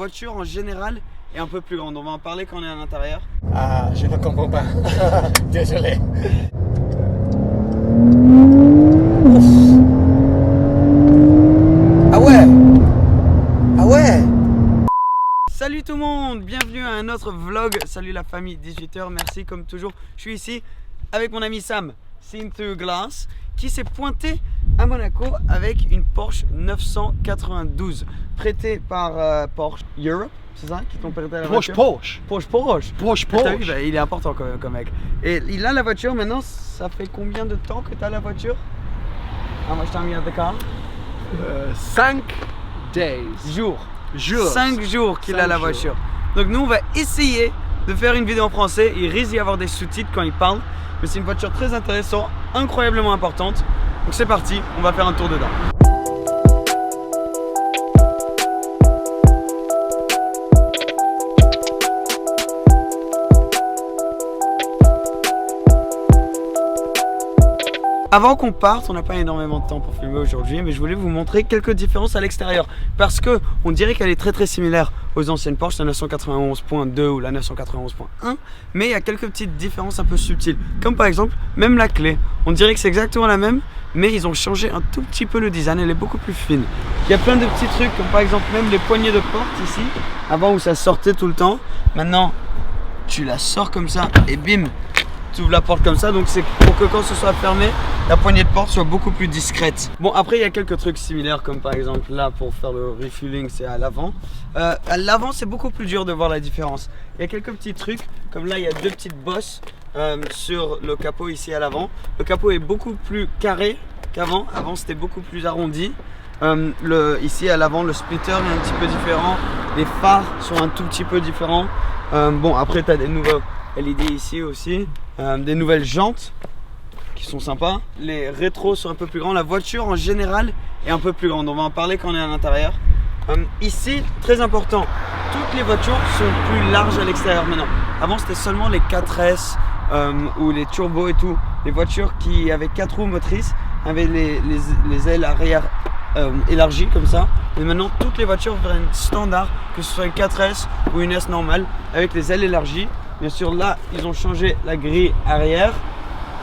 voiture en général est un peu plus grande. On va en parler quand on est à l'intérieur. Ah, je ne comprends pas. Désolé. Ah ouais. Ah ouais. Salut tout le monde, bienvenue à un autre vlog. Salut la famille 18h, merci comme toujours. Je suis ici avec mon ami Sam, Seen Through Glass, qui s'est pointé à Monaco avec une Porsche 992 prêtée par Porsche Europe. C'est ça qui t'ont prêté la voiture? Porsche. T'as vu, bah, il est important quand même comme mec. Et il a la voiture maintenant, ça fait combien de temps que tu as la voiture? How much time you have the car? 5 days. Jours. 5 jours qu'il a la voiture. Donc nous on va essayer de faire une vidéo en français. Il risque d'y avoir des sous-titres quand il parle. Mais c'est une voiture très intéressante, incroyablement importante. Donc c'est parti, on va faire un tour dedans. Avant qu'on parte, on n'a pas énormément de temps pour filmer aujourd'hui, mais je voulais vous montrer quelques différences à l'extérieur. Parce que on dirait qu'elle est très similaire aux anciennes Porsche, la 991.2 ou la 991.1, mais il y a quelques petites différences un peu subtiles. Comme par exemple, même la clé. On dirait que c'est exactement la même, mais ils ont changé un tout petit peu le design, elle est beaucoup plus fine. Il y a plein de petits trucs, comme par exemple même les poignées de porte ici. Avant où ça sortait tout le temps, maintenant tu la sors comme ça et bim, tu ouvres la porte comme ça, donc c'est pour que quand ce soit fermé, la poignée de porte soit beaucoup plus discrète. Bon, après il y a quelques trucs similaires, comme par exemple là pour faire le refueling, c'est à l'avant. À l'avant c'est beaucoup plus dur de voir la différence. Il y a quelques petits trucs, comme là il y a deux petites bosses sur le capot ici à l'avant. Le capot est beaucoup plus carré qu'avant, avant c'était beaucoup plus arrondi. Ici à l'avant le splitter est un petit peu différent, les phares sont un tout petit peu différents. Bon, après tu as des nouveaux LED ici aussi, des nouvelles jantes qui sont sympas. Les rétros sont un peu plus grands, la voiture en général est un peu plus grande, on va en parler quand on est à l'intérieur. Ici, très important, toutes les voitures sont plus larges à l'extérieur maintenant. Avant c'était seulement les 4S ou les turbos et tout. Les voitures qui avaient 4 roues motrices avaient les ailes arrière élargies comme ça. Mais maintenant toutes les voitures viennent standard, que ce soit une 4S ou une S normale, avec les ailes élargies. Bien sûr là ils ont changé la grille arrière.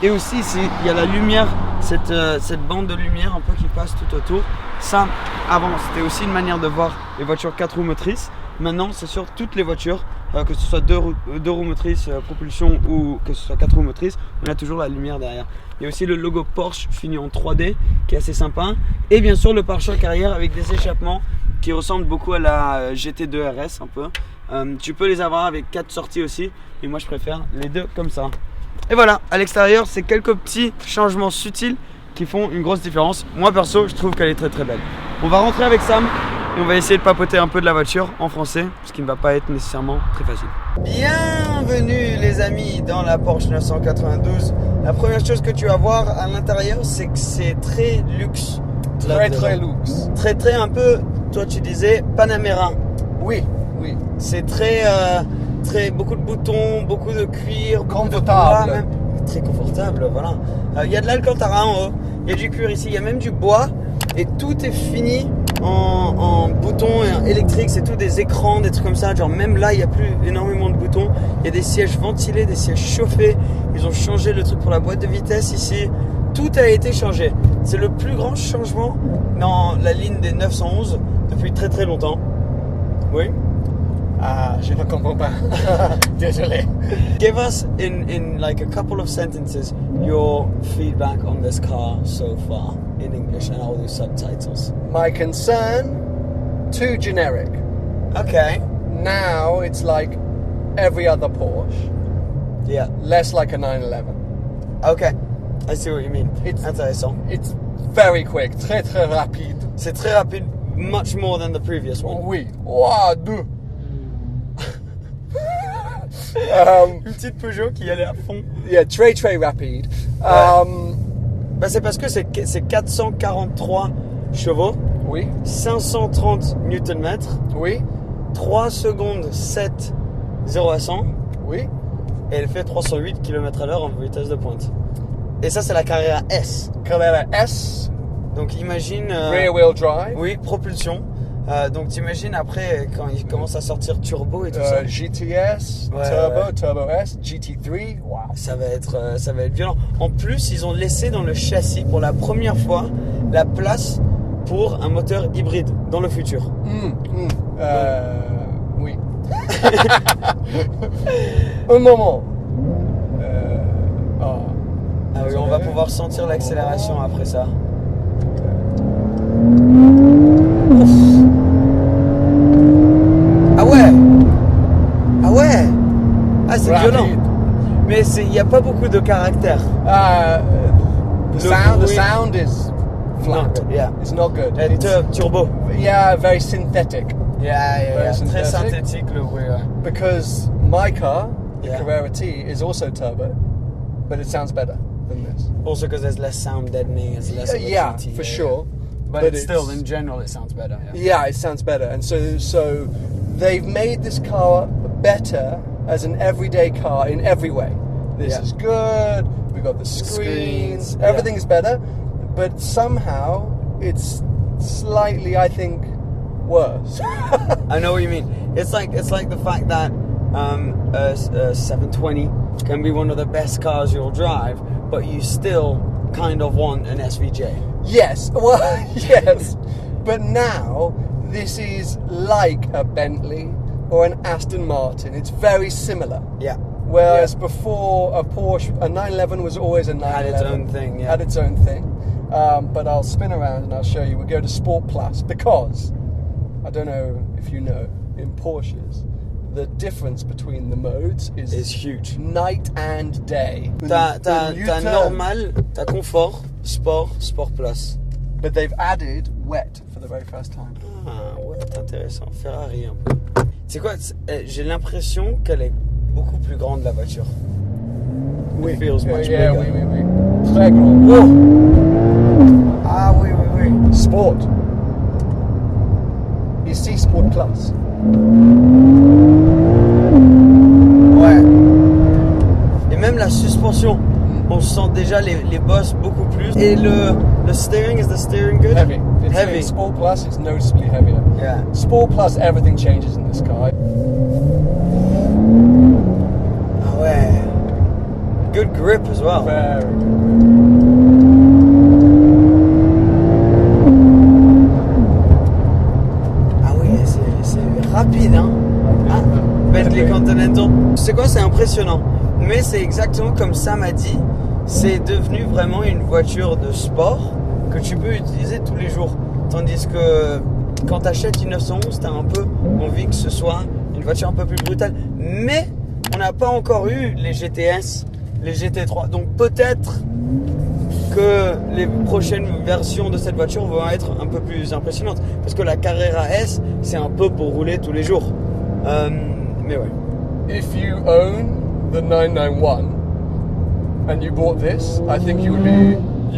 Et aussi ici il y a la lumière, cette bande de lumière un peu qui passe tout autour. Ça avant c'était aussi une manière de voir les voitures 4 roues motrices. Maintenant c'est sur toutes les voitures, que ce soit 2 roues motrices propulsion ou que ce soit 4 roues motrices, on a toujours la lumière derrière. Il y a aussi le logo Porsche fini en 3D qui est assez sympa. Et bien sûr le pare-choc arrière avec des échappements qui ressemblent beaucoup à la GT2 RS un peu. Tu peux les avoir avec 4 sorties aussi, et moi je préfère les deux comme ça. Et voilà, à l'extérieur c'est quelques petits changements subtils qui font une grosse différence. Moi perso je trouve qu'elle est très belle. On va rentrer avec Sam et on va essayer de papoter un peu de la voiture en français, ce qui ne va pas être nécessairement très facile. Bienvenue les amis dans la Porsche 992. La première chose que tu vas voir à l'intérieur c'est que c'est très luxe. Très luxe. Très un peu, toi tu disais Panamera. Oui. C'est très beaucoup de boutons, beaucoup de cuir, confortable. Même. Très confortable, voilà. Il y a de l'Alcantara en haut, il y a du cuir ici, il y a même du bois et tout est fini en boutons électriques, c'est tout des écrans, des trucs comme ça. Genre même là il n'y a plus énormément de boutons, il y a des sièges ventilés, des sièges chauffés. Ils ont changé le truc pour la boîte de vitesse ici. Tout a été changé. C'est le plus grand changement dans la ligne des 911 depuis très longtemps. Oui. Ah, je ne comprends pas. Désolé. Give us in like a couple of sentences your feedback on this car so far in English, and I'll do subtitles. My concern, too generic. Okay. Now it's like every other Porsche. Yeah. Less like a 911. Okay. I see what you mean. It's intéressant. It's very quick, très rapide. C'est très rapide, much more than the previous one. Oui. Wow, deux. Une petite Peugeot qui allait à fond. Yeah, très rapide. Bah c'est parce que c'est 443 chevaux. Oui. 530 Nm. Oui. 3 secondes 7 0 à 100. Oui. Et elle fait 308 km/h en vitesse de pointe. Et ça c'est la Carrera S. Carrera S. Donc imagine... Rear wheel drive. Oui, propulsion. Donc t'imagines après quand ils commencent à sortir turbo et tout ça. GTS, Ouais, Turbo, ouais. Turbo S, GT3. Wow. Ça va être violent. En plus, ils ont laissé dans le châssis pour la première fois la place pour un moteur hybride dans le futur. Oui. Un moment. Ah oui, on va pouvoir sentir l'accélération après ça. Ouf. Ah ouais. Ah ouais. Ah c'est Rapide. violent. Mais il n'y a pas beaucoup de caractère. The bruit. sound is flat. Not good, yeah. It's not good. Et It's, turbo. yeah, very synthetic. Yeah. Très synthetic. synthétique le bruit. Ouais. Because my car, the Yeah. Carrera T, is also turbo, but it sounds better than this. Also because there's less sound deadening, it's less of a Yeah, GT, for sure. But it's still, in general, it sounds better. Yeah. Yeah, it sounds better, and so they've made this car better as an everyday car in every way. This Yeah. is good. We've got the screens, screens. yeah. Everything is better, but somehow it's slightly, I think, worse. I know what you mean. It's like the fact that a 720 can be one of the best cars you'll drive, but you still kind of want an SVJ. Yes, well, yes. But now, this is like a Bentley or an Aston Martin. It's very similar. Yeah. Whereas before, a Porsche, a 911 was always a 911. Had its own thing, yeah. Had its own thing. But I'll spin around and I'll show you. We'll go to Sport Plus because, I don't know if you know, in Porsches, the difference between the modes is huge. night and day. T'as The new term- normal, t'as confort, sport plus. But they've added wet for the very first time. Ah ouais, c'est intéressant. Ferrari un peu. C'est quoi j'ai l'impression qu'elle est beaucoup plus grande la voiture. It feels much yeah, bigger. oui. Très grand. Wow. Ah oui. Sport. Ici, Sport Plus. Ouais. Et même la suspension, on sent déjà les bosses beaucoup plus. Et le steering, is the steering good? Heavy. Heavy. In Sport Plus, it's noticeably heavier. Yeah. Sport Plus, everything changes in this car. Ah ouais. Good grip as well. Very good. Ah oui, c'est rapide, hein. Ah, Bentley Continental. C'est quoi, c'est impressionnant. Mais c'est exactement comme Sam a dit. C'est devenu vraiment une voiture de sport que tu peux utiliser tous les jours. Tandis que quand tu achètes une 911, tu as un peu envie que ce soit une voiture un peu plus brutale. Mais on n'a pas encore eu les GTS, les GT3. Donc peut-être que les prochaines versions de cette voiture vont être un peu plus impressionnantes. Parce que la Carrera S, c'est un peu pour rouler tous les jours. Mais ouais. If you own the 991 and you bought this, I think you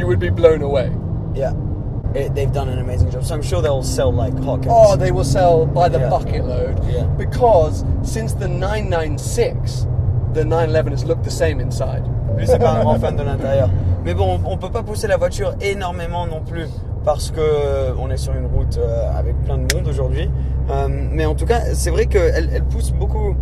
would be blown away. Yeah. They've done an amazing job. So I'm sure they'll sell like hotcakes. Oh, they will sell by the Yeah. bucket load. Yeah. Because since the 996, the 911 has looked the same inside. Lui, c'est pas un grand fan de l'intérieur. Mais bon, on peut pas pousser la voiture énormément non plus parce que on est sur une route avec plein de monde aujourd'hui. Mais en tout cas, c'est vrai qu'elle pousse beaucoup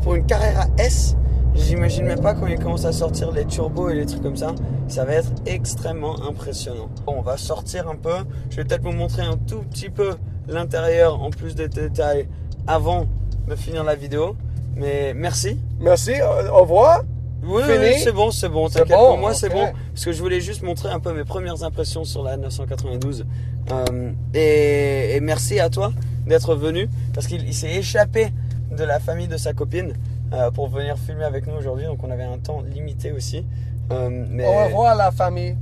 pour une Carrera S. J'imagine même pas quand il commence à sortir les turbos et les trucs comme ça. Ça va être extrêmement impressionnant. Bon, on va sortir un peu. Je vais peut-être vous montrer un tout petit peu l'intérieur en plus des détails avant de finir la vidéo. Mais merci. Merci, au revoir. Oui, Fini? c'est bon. C'est T'inquiète, bon, pour moi, c'est ok. bon. Parce que je voulais juste montrer un peu mes premières impressions sur la 992. Et merci à toi d'être venu. Parce qu'il s'est échappé de la famille de sa copine pour venir filmer avec nous aujourd'hui. Donc on avait un temps limité aussi. Mais... Au revoir la famille.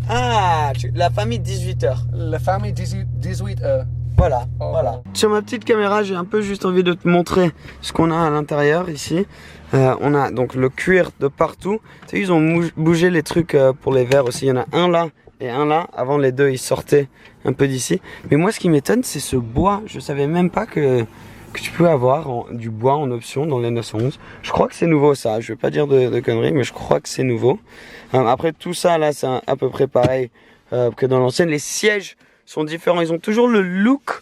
Ah, la famille 18h. La famille 18 heures. Voilà, Oh. voilà. Sur ma petite caméra, j'ai un peu juste envie de te montrer ce qu'on a à l'intérieur ici. On a donc le cuir de partout. Tu sais, ils ont bougé les trucs pour les verres aussi. Il y en a un là et un là. Avant, les deux, ils sortaient un peu d'ici. Mais moi, ce qui m'étonne, c'est ce bois. Je savais même pas que tu peux avoir du bois en option dans les 911. Je crois que c'est nouveau ça. Je vais pas dire de conneries, mais je crois que c'est nouveau. Après, tout ça là, c'est à peu près pareil que dans l'ancienne. Les sièges sont différents. Ils ont toujours le look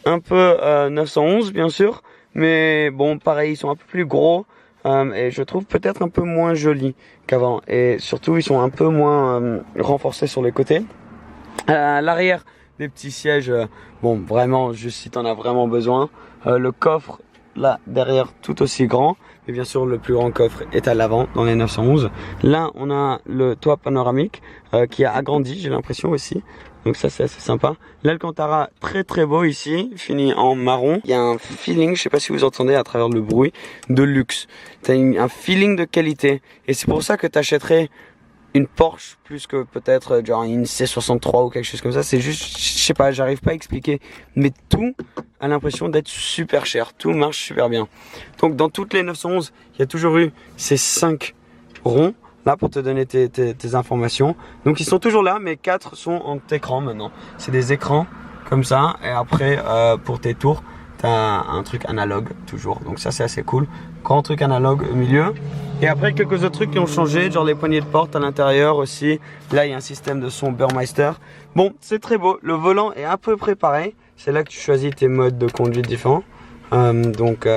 un peu 911 bien sûr, mais bon pareil ils sont un peu plus gros et je trouve peut-être un peu moins jolis qu'avant et surtout ils sont un peu moins renforcés sur les côtés. À l'arrière des petits sièges, bon vraiment juste si t'en as vraiment besoin. Le coffre là derrière tout aussi grand, et bien sûr le plus grand coffre est à l'avant dans les 911. Là on a le toit panoramique qui a agrandi j'ai l'impression aussi, donc ça c'est assez sympa. L'Alcantara très très beau ici, fini en marron. Il y a un feeling, je sais pas si vous entendez à travers le bruit, de luxe. T'as un feeling de qualité et c'est pour ça que t'achèterais une Porsche plus que peut-être genre une C63 ou quelque chose comme ça. C'est juste, je sais pas, j'arrive pas à expliquer, mais tout a l'impression d'être super cher, tout marche super bien. Donc dans toutes les 911 il y a toujours eu ces 5 ronds là pour te donner tes informations. Donc ils sont toujours là, mais 4 sont en écran maintenant. C'est des écrans comme ça et après pour tes tours t'as un truc analogue toujours, donc ça c'est assez cool. Grand truc analogue au milieu. Et après quelques autres trucs qui ont changé, genre les poignées de porte à l'intérieur aussi. Là il y a un système de son Burmeister. Bon c'est très beau, le volant est à peu près pareil. C'est là que tu choisis tes modes de conduite différents. Donc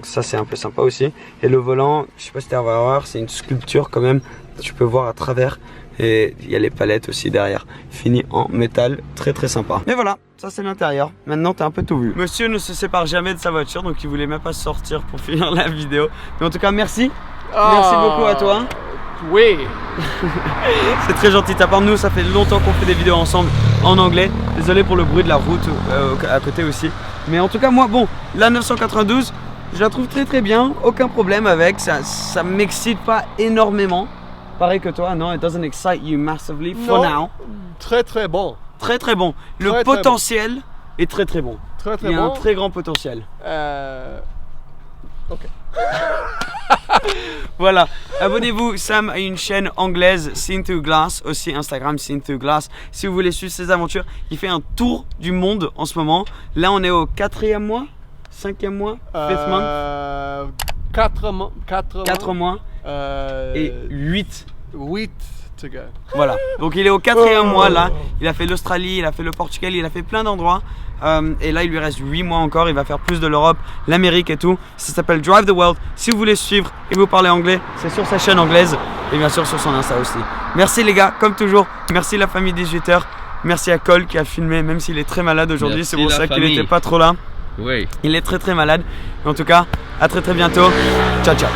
ça c'est un peu sympa aussi. Et le volant, je sais pas si tu vas voir, c'est une sculpture quand même. Tu peux voir à travers. Et il y a les palettes aussi derrière, fini en métal, très très sympa. Mais voilà, ça c'est l'intérieur, maintenant t'as un peu tout vu. Monsieur ne se sépare jamais de sa voiture, donc il voulait même pas sortir pour finir la vidéo. Mais en tout cas merci, merci beaucoup à toi. Oui. C'est très gentil de ta part, nous ça fait longtemps qu'on fait des vidéos ensemble en anglais. Désolé pour le bruit de la route à côté aussi. Mais en tout cas moi, bon, la 992, je la trouve très très bien, aucun problème avec, ça m'excite pas énormément. Pareil que toi, non, it doesn't excite you massively for now. Très très bon. Très très bon. Le potentiel est très très bon. Très très bon. Il y a un très grand potentiel. Ok. Voilà. Abonnez-vous, Sam a une chaîne anglaise, Seen Through Glass, aussi Instagram Seen Through Glass. Si vous voulez suivre ses aventures, il fait un tour du monde en ce moment. Là, on est au 4e mois, 5e mois, 5th month. 4 mois. Et 8 to go. Voilà, donc il est au 4e mois là. Il a fait l'Australie, il a fait le Portugal, il a fait plein d'endroits. Et là il lui reste 8 mois encore. Il va faire plus de l'Europe, l'Amérique et tout. Ça s'appelle Drive the World. Si vous voulez suivre et vous parlez anglais, c'est sur sa chaîne anglaise et bien sûr sur son Insta aussi. Merci les gars, comme toujours. Merci la famille 18h. Merci à Cole qui a filmé, même s'il est très malade aujourd'hui. C'est pour ça qu'il n'était pas trop là. Oui. Il est très très malade. En tout cas, à très très bientôt. Ciao ciao.